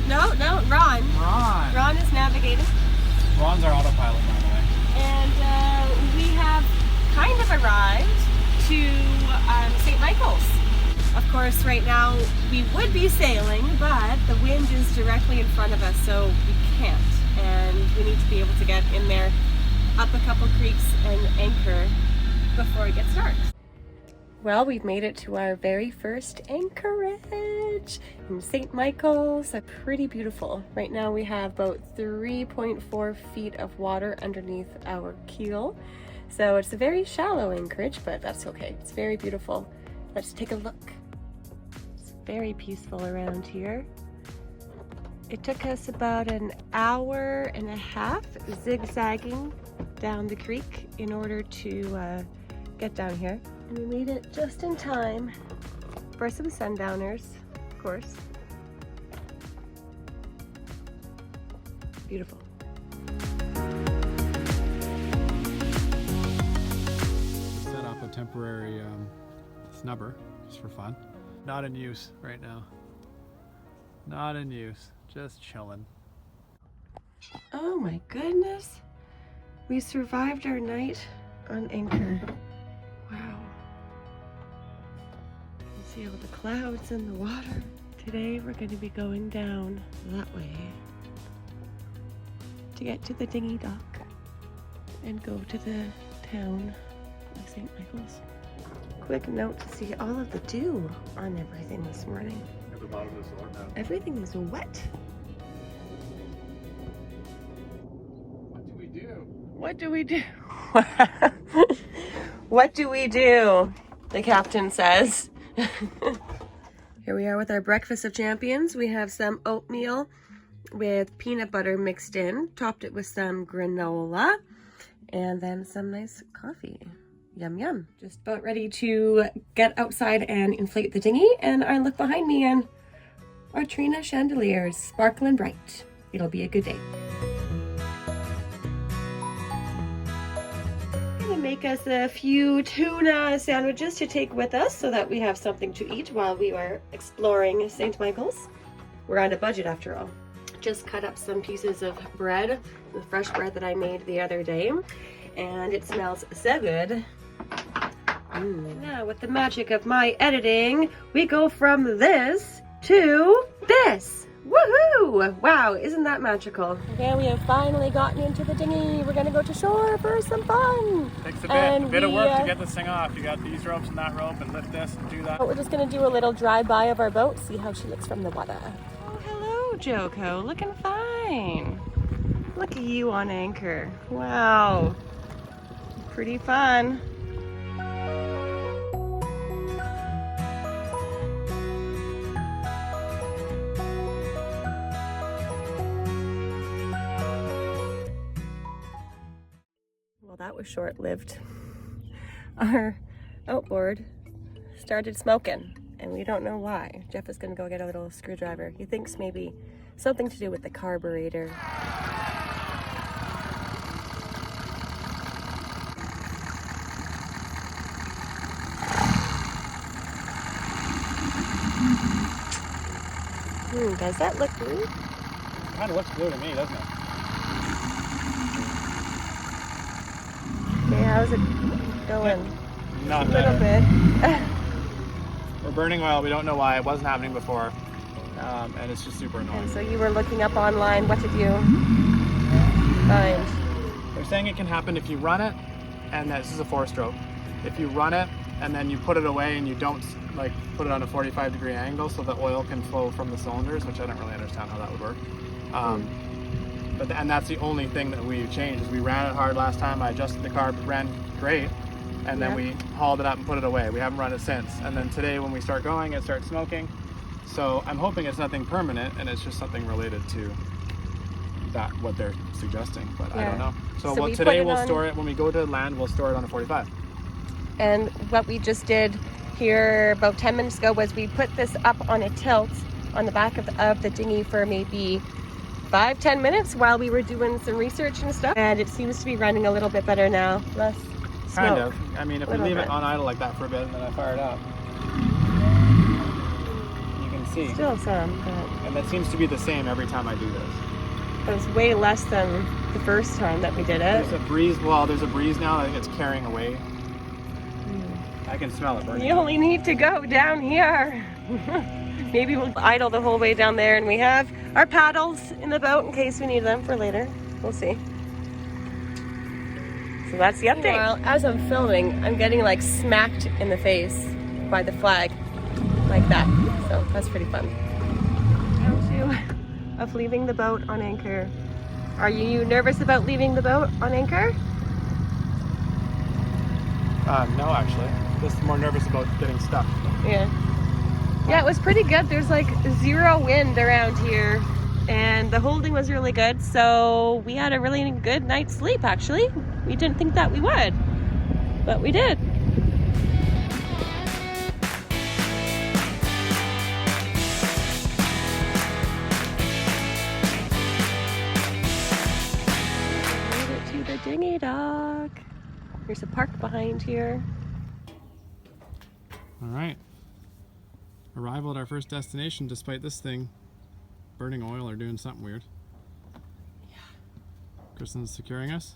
No, Ron. Ron is navigating. Ron's our autopilot, by the way. And we have kind of arrived to St. Michael's. Of course, right now we would be sailing, but the wind is directly in front of us, so we can't. And we need to be able to get in there, up a couple creeks, and anchor before it gets dark. Well, we've made it to our very first anchorage in St. Michael's. Pretty beautiful. Right now we have about 3.4 feet of water underneath our keel. So it's a very shallow anchorage, but that's okay. It's very beautiful. Let's take a look. It's very peaceful around here. It took us about an hour and a half zigzagging down the creek in order to get down here. And we made it just in time for some sundowners, of course. Beautiful. Set up a temporary snubber just for fun. Not in use right now. Not in use, just chilling. Oh my goodness. We survived our night on anchor. Wow. You can see all the clouds in the water. Today we're going to be going down that way to get to the Dinghy dock and go to the town of St. Michael's. Quick note to see all of the dew on everything this morning. At the bottom of the floor now. Everything is wet. What do we do? What do we do? What do we do? The captain says. Here we are with our breakfast of champions. We have some oatmeal with peanut butter mixed in, topped it with some granola, and then some nice coffee. Yum, yum. Just about ready to get outside and inflate the dinghy, and I look behind me and our Trina chandeliers, sparkling bright. It'll be a good day. Make us a few tuna sandwiches to take with us so that we have something to eat while we are exploring St. Michael's. We're on a budget after all. Just cut up some pieces of bread, the fresh bread that I made the other day, and it smells so good. Now with the magic of my editing, we go from this to this. Woohoo! Wow, isn't that magical? Okay, we have finally gotten into the dinghy. We're gonna go to shore for some fun. Takes a bit of work to get this thing off. You got these ropes and that rope and lift this and do that. We're just gonna do a little drive-by of our boat, see how she looks from the water. Oh, hello, Joko, looking fine. Look at you on anchor. Wow, pretty fun. Well, that was short-lived. Our outboard started smoking, and we don't know why. Jeff is gonna go get a little screwdriver. He thinks maybe something to do with the carburetor. Does that look blue? It kind of looks blue to me, doesn't it? Okay, how's it going? Not a little bit. We're burning oil. We don't know why. It wasn't happening before. And it's just super annoying. And so you were looking up online. What did you find? They're saying it can happen if you run it, and this is a 4-stroke. If you run it and then you put it away and you don't like put it on a 45-degree angle so the oil can flow from the cylinders, which I don't really understand how that would work. And that's the only thing that we changed is we ran it hard last time. I adjusted the carb, it ran great, and then we hauled it up and put it away. We haven't run it since. And then today when we start going, it starts smoking. So I'm hoping it's nothing permanent and it's just something related to that, what they're suggesting, but I don't know. So today we'll store it, when we go to land, we'll store it on a 45. And what we just did here about 10 minutes ago was we put this up on a tilt on the back of the dinghy for maybe 5-10 minutes while we were doing some research and stuff, and it seems to be running a little bit better now. Less smoke. Kind of. I mean, if we leave it on idle like that for a bit and then I fire it up, you can see. Still some, but And that seems to be the same every time I do this. it was way less than the first time that we did it. There's a breeze, well, there's a breeze now. I think it's carrying away. I can smell it burning. You only need to go down here. Maybe we'll idle the whole way down there, and we have our paddles in the boat in case we need them for later. We'll see. So that's the update. Meanwhile, as I'm filming, I'm getting like smacked in the face by the flag like that. So that's pretty fun. Round 2 of leaving the boat on anchor. Are you nervous about leaving the boat on anchor? No, actually. Just more nervous about getting stuck. Yeah. Yeah, it was pretty good. There's like 0 wind around here, and the holding was really good. So we had a really good night's sleep, actually. We didn't think that we would, but we did. Made it to the dinghy dock. There's a park behind here. All right. Arrival at our first destination despite this thing burning oil or doing something weird. Yeah. Kristen's securing us.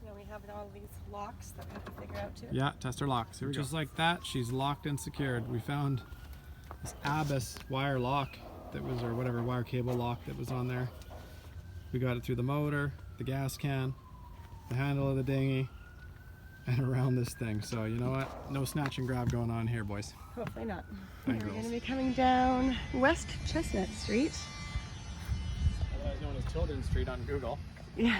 Now we have all these locks that we have to figure out too. Yeah, test our locks. Here we go. Just like that, she's locked and secured. We found this Abyss wire lock that was, or whatever, wire cable lock that was on there. We got it through the motor, the gas can, the handle of the dinghy, and around this thing. So you know what? No snatch and grab going on here, boys. Hopefully not. And We're girls. going to be coming down West Chestnut Street. Otherwise known as Children's Street on Google. Yeah.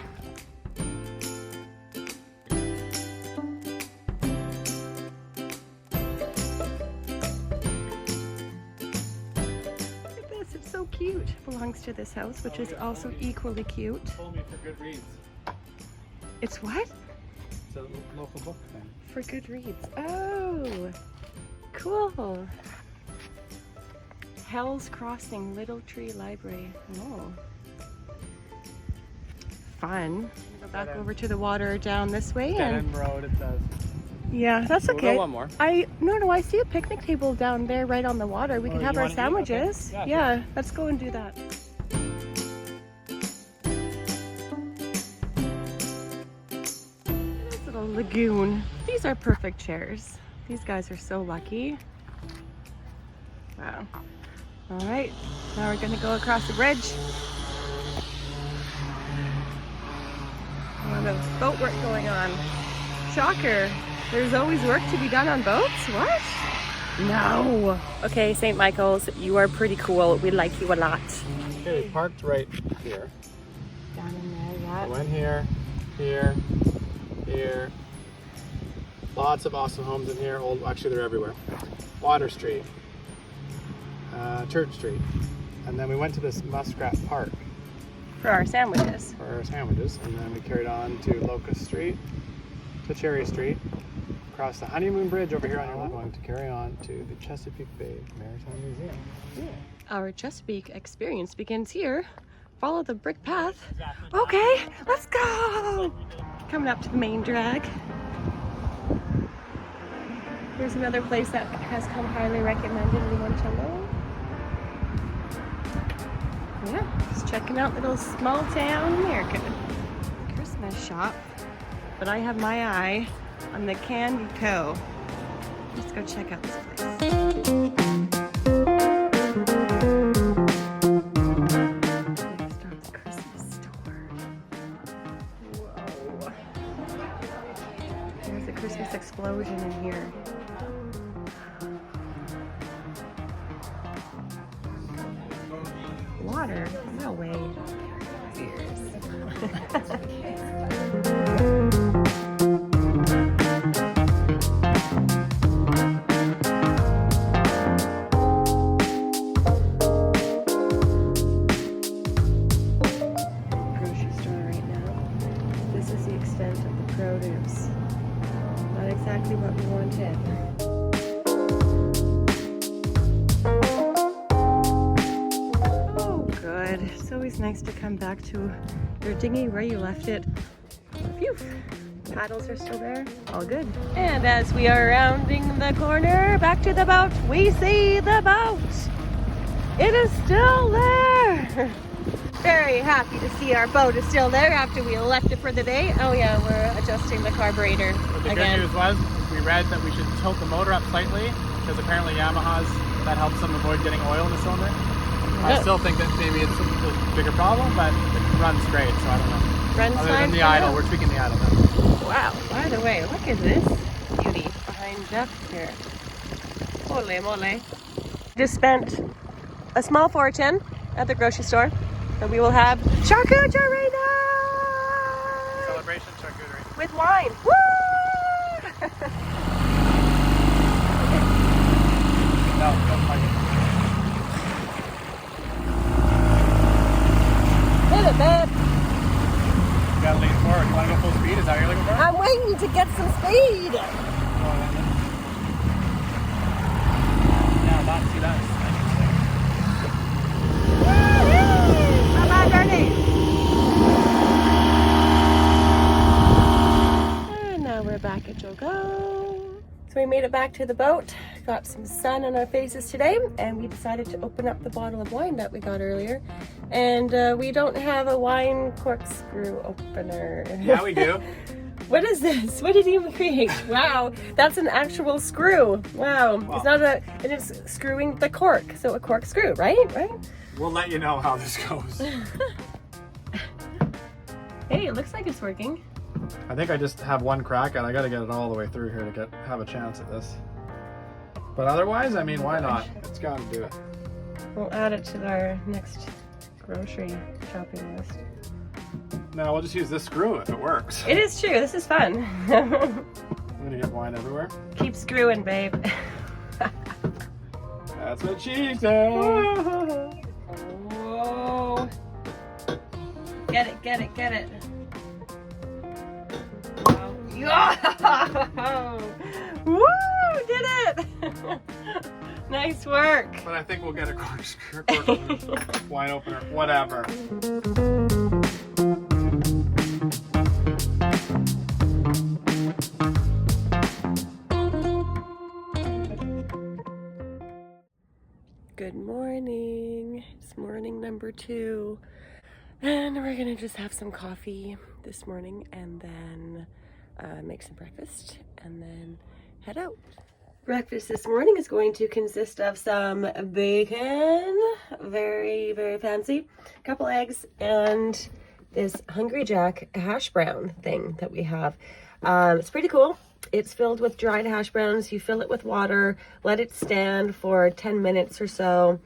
Look at this, it's so cute. Belongs to this house, which is also equally cute. Told me for good reads. It's what? It's a local book thing. For Goodreads. Oh, cool. Hell's Crossing Little Tree Library. Oh. Fun. Go back over to the water down this way. Dead And End Road, it says. yeah, that's We'll okay. go one more. No, I see a picnic table down there right on the water. We Oh, can you have our wanna eat? sandwiches. Okay. Yeah, let's go and do that. This little lagoon. These are perfect chairs. These guys are so lucky. Wow. All right, now we're gonna go across the bridge. A lot of boat work going on. Shocker. There's always work to be done on boats? What? No. Okay, St. Michael's, you are pretty cool. We like you a lot. Okay, we parked right here. Down in there, We yeah. went here, here, here. Lots of awesome homes in here. Actually, they're everywhere. Water Street, Church Street, and then we went to this Muskrat Park For our sandwiches. for our sandwiches, and then we carried on to Locust Street, to Cherry Street, across the Honeymoon Bridge over here on your left, going to carry on to the Chesapeake Bay Maritime Museum. Our Chesapeake experience begins here. Follow the brick path. Okay, let's go. Coming up to the main drag. Here's another place that has come highly recommended in Montello. Yeah, just checking out little small town America. Christmas shop. But I have my eye on the Candy Co. Let's go check out this place. Next stop's Christmas store. Whoa. There's a Christmas explosion in here. Water? No way. Grocery store right now. This is the extent of the produce. Not exactly what we wanted. Good. It's always nice to come back to your dinghy where you left it. Phew. Paddles are still there. All good. And as we are rounding the corner back to the boat, we see the boat. It is still there. Very happy to see our boat is still there after we left it for the day. Oh yeah, we're adjusting the carburetor But the again. good news was, we read that we should tilt the motor up slightly because apparently Yamaha's, that helps them avoid getting oil in the cylinder. I still think that maybe it's a bigger problem, but it runs straight, so I don't know. Runs Other fine than the for idle, now. we're tweaking the idle now. Wow, by the way, look at this beauty behind Jeff here. Holy moly. Just spent a small fortune at the grocery store, and we will have charcuterie right now! Celebration charcuterie. With wine. Woo! No, don't like it. Hit it, babe. You gotta lean forward. You wanna go full speed? Is that what you're looking for? I'm waiting to get some speed. Yeah, see that. Bye-bye, Bernie. And now we're back at Jogo. So we made it back to the boat, got some sun on our faces today, and we decided to open up the bottle of wine that we got earlier. And we don't have a wine corkscrew opener. Yeah, we do. What is this? What did you create? Wow, that's an actual screw. Wow, Wow. It's not and it's screwing the cork. So a corkscrew, right? Right? We'll let you know how this goes. Hey, it looks like it's working. I think I just have one crack and I gotta get it all the way through here to have a chance at this. But otherwise, I mean, why not? It's gotta do it. We'll add it to our next grocery shopping list. No, we'll just use this screw if it works. It is true. This is fun. I'm gonna get wine everywhere. Keep screwing, babe. That's what she said. Whoa. Get it, get it, get it. Wow. Woo! Did it! Nice work. But I think we'll get a corkscrew, wine opener, whatever. Good morning. It's morning number 2. And we're gonna just have some coffee this morning and then make some breakfast and then head out. Breakfast this morning is going to consist of some bacon, very, very fancy, a couple eggs, and this Hungry Jack hash brown thing that we have. It's pretty cool. It's filled with dried hash browns. You fill it with water, let it stand for 10 minutes or so,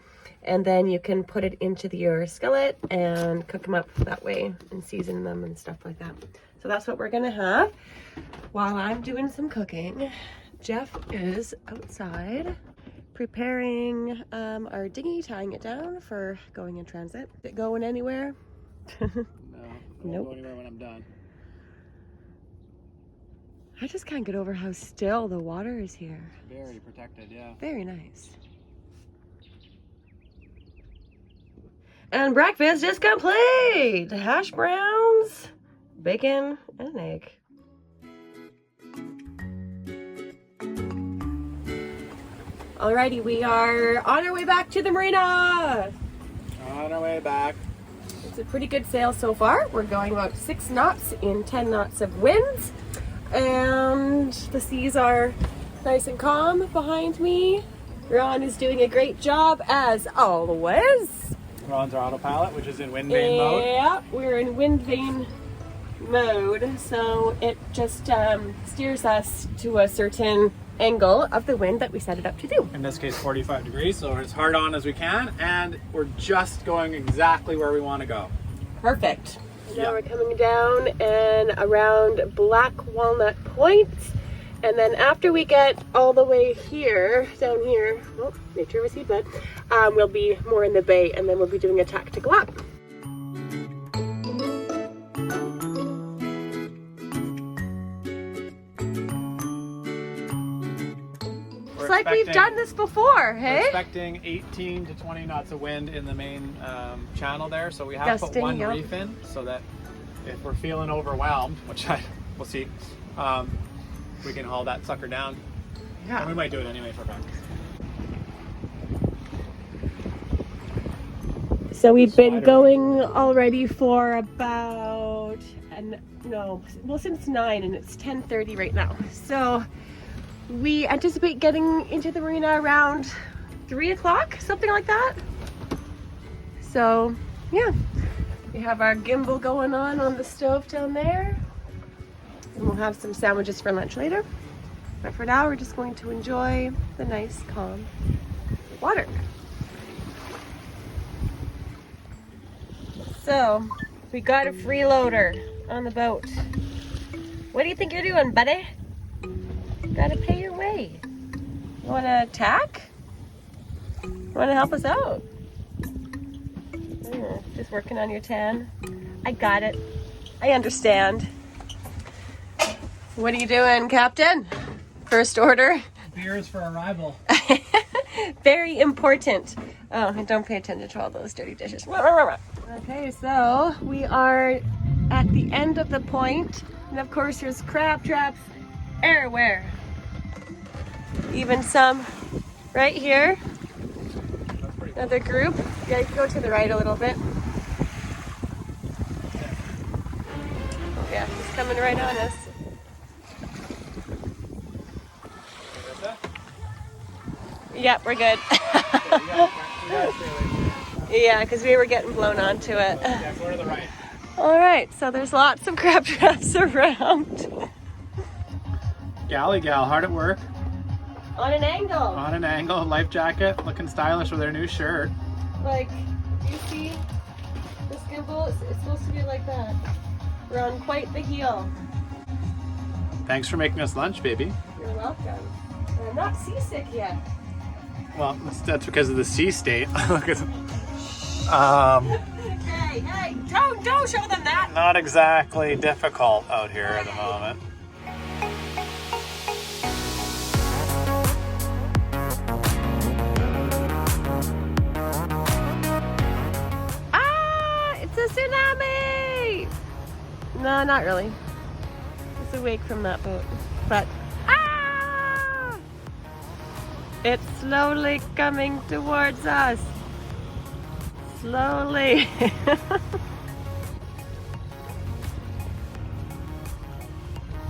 and then you can put it into your skillet and cook them up that way and season them and stuff like that. So that's what we're gonna have while I'm doing some cooking. Jeff is outside preparing our dinghy, tying it down for going in transit. Is it going anywhere? No, I won't Nope. go anywhere when I'm done. I just can't get over how still the water is here. Very protected, yeah. Very nice. And breakfast is complete! Hash browns, bacon, and an egg. Alrighty, we are on our way back to the marina! On our way back. It's a pretty good sail so far. We're going about 6 knots in 10 knots of winds. And the seas are nice and calm behind me. Ron is doing a great job as always. Ron's our autopilot, which is in wind vane mode. Yeah, we're in wind vane mode, so it just steers us to a certain angle of the wind that we set it up to do. In this case, 45 degrees, so we're as hard on as we can, and we're just going exactly where we want to go. Perfect. Yeah. Now we're coming down and around Black Walnut Point, and then after we get all the way here, down here, oh, nature of a seabed, we'll be more in the bay, and then we'll be doing a tactical lap. It's like we've done this before, We're hey? expecting 18 to 20 knots of wind in the main channel there, so we have put one Gusting, reef in so that if we're feeling overwhelmed, which we'll see, we can haul that sucker down. And we might do it anyway for practice. So we've been going already for about, since 9, and it's 10:30 right now. So we anticipate getting into the marina around 3 o'clock, something like that. So yeah, we have our gimbal going on the stove down there. And we'll have some sandwiches for lunch later. But for now, we're just going to enjoy the nice, calm water. So, we got a freeloader on the boat. What do you think you're doing, buddy? Gotta pay your way. You wanna tack? You wanna help us out? Just working on your tan. I got it. I understand. What are you doing, Captain? First order? Beers for arrival. Very important. Oh, and don't pay attention to all those dirty dishes. Okay, so we are at the end of the point, and of course there's crab traps everywhere. Even some right here. Another group. Yeah, you can go to the right a little bit. Oh yeah, he's coming right on us. Yep, we're good. Yeah, because we were getting blown onto it. Yeah, go to the right. All right, so there's lots of crab traps around. Galley gal, hard at work. On an angle. On an angle, life jacket, looking stylish with her new shirt. Like, do you see this gimbal? It's supposed to be like that. We're on quite the heel. Thanks for making us lunch, baby. You're welcome. And I'm not seasick yet. Well, that's because of the sea state. Look at Hey, don't show them that. not exactly difficult out here at the moment. It's a tsunami! No, not really. It's a wake from that boat. But, it's slowly coming towards us. Slowly.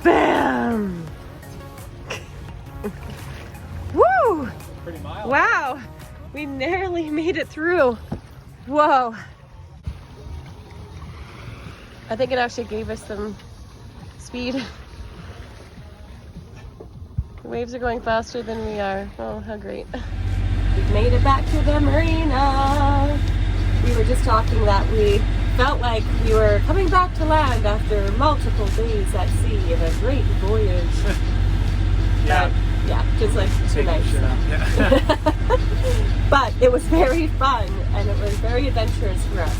Bam! Woo! Pretty mild. Wow! We narrowly made it through. Whoa. I think it actually gave us some speed. The waves are going faster than we are. Oh, how great. We've made it back to the marina. We were just talking that we felt like we were coming back to land after multiple days at sea in a great voyage. Yeah. But, yeah, just like too nice. Yeah. But it was very fun and it was very adventurous for us.